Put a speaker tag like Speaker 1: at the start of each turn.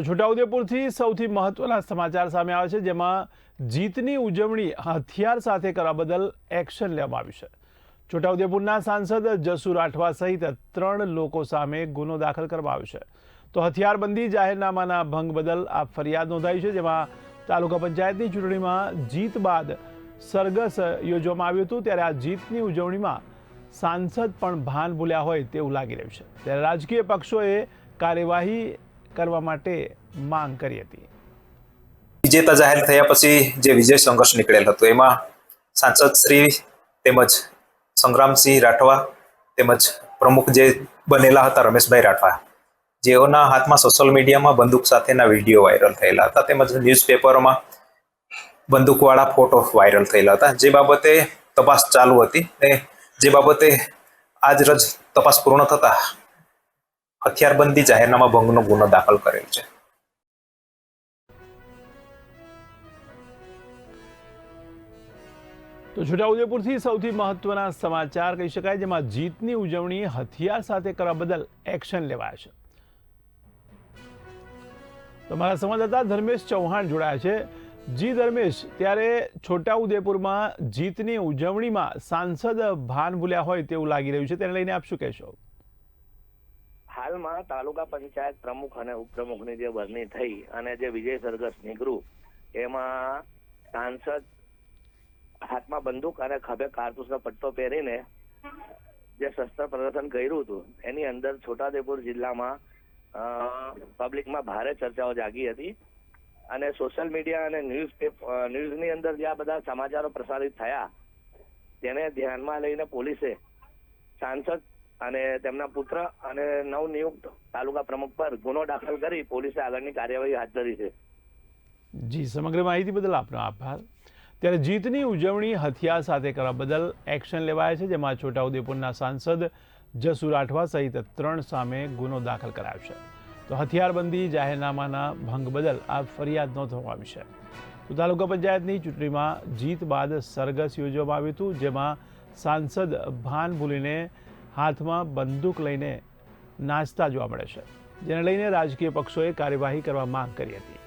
Speaker 1: છોટાઉદેપુરથી સૌથી મહત્વના સમાચાર સામે આવે છે, જેમાં જીતની ઉજવણી હથિયાર સાથે કરવા બદલ એક્શન લેવામાં આવ્યું છે. છોટાઉદેપુરના સાંસદ જસુ રાઠવા સહિત 3 લોકો સામે ગુનો દાખલ કરવામાં આવ્યો છે. તો હથિયારબંધી જાહેરનામાના ભંગ બદલ આ ફરિયાદ નોંધાઈ છે, જેમાં તાલુકા પંચાયતની ચૂંટણીમાં જીત બાદ સરઘસ યોજવામાં આવ્યું હતું. ત્યારે આ જીતની ઉજવણીમાં સાંસદ પણ ભાન ભૂલ્યા હોય તેવું લાગી રહ્યું છે. ત્યારે રાજકીય પક્ષોએ કાર્યવાહી કરવા માટે માંગ કરી હતી.
Speaker 2: વિજેતા જાહેર થયા પછી જે વિજય સંઘર્ષ નીકળેલ હતો એમાં સાંસદ શ્રી તેમજ સંગ્રામસિંહ રાઠવા તેમજ પ્રમુખ જે બનેલા હતા રમેશભાઈ રાઠવા, જેઓના હાથમાં સોશિયલ મીડિયામાં બંદૂક સાથેના વિડીયો વાયરલ થયેલા હતા, તેમજ ન્યૂઝપેપરોમાં બંદૂકવાળા ફોટો વાયરલ થયેલા હતા, જે બાબતે તપાસ ચાલુ હતી. જે બાબતે આજ રોજ તપાસ પૂર્ણ થતા હથિયારબંધી જાહેરનામા ભંગનો ગુનો દાખલ કરેલ છે.
Speaker 1: તો છોટાઉદેપુરથી સૌથી મહત્વના સમાચાર કહી શકાય, જેમાં જીતની ઉજવણી હથિયાર સાથે કરવા બદલ એક્શન લેવાય છે. તો મારા સંવાદદાતા ધર્મેશ ચૌહાણ જોડાયા છે. જી ધર્મેશ, ત્યારે છોટાઉદેપુરમાં જીતની ઉજવણીમાં સાંસદ ભાન ભૂલ્યા હોય તેવું લાગી રહ્યું છે, તેને લઈને આપ શું કહેશો?
Speaker 3: હાલમાં તાલુકા પંચાયત પ્રમુખ અને ઉપપ્રમુખની જે વરણી થઈ અને જે વિજય સરઘસ નીકળ્યું, એમાં સાંસદ હાથમાં બંદૂક અને ખભે કારતૂસનો પટ્ટો પહેરીને જે શસ્ત્ર પ્રદર્શન કર્યું હતું, એની અંદર છોટાઉદેપુર જિલ્લામાં પબ્લિકમાં ભારે ચર્ચાઓ જાગી હતી. અને સોશિયલ મીડિયા અને ન્યૂઝની અંદર જે આ બધા સમાચારો પ્રસારિત થયા, તેને ધ્યાનમાં લઈને પોલીસે સાંસદ અને તેમના પુત્ર અને નવનિયુક્ત તાલુકા પ્રમુખ પર ગુનો દાખલ કરી પોલીસે આગળની કાર્યવાહી હાથ ધરી છે.
Speaker 1: જી, સમગ્ર માહિતી બદલ આપનો આભાર. ત્યારે જીતની ઉજવણી હથિયાર સાથે કરવા બદલ એક્શન લેવાય છે, જેમાં છોટાઉદેપુરના સાંસદ જસુ રાઠવા સહિત 3 સામે ગુનો દાખલ કરાયો છે. તો હથિયારબંધી જાહેરનામાના ભંગ બદલ આ ફરિયાદ નોંધવામાં આવી છે. તો તાલુકા પંચાયતની ચૂંટણીમાં જીત બાદ સરઘસ યોજવામાં આવ્યું હતું, જેમાં સાંસદ ભાન ભૂલીને હાથમાં બંદૂક લઈને નાચતા જોવા મળે છે, જેને લઈને રાજકીય પક્ષોએ કાર્યવાહી કરવા માંગ કરી હતી.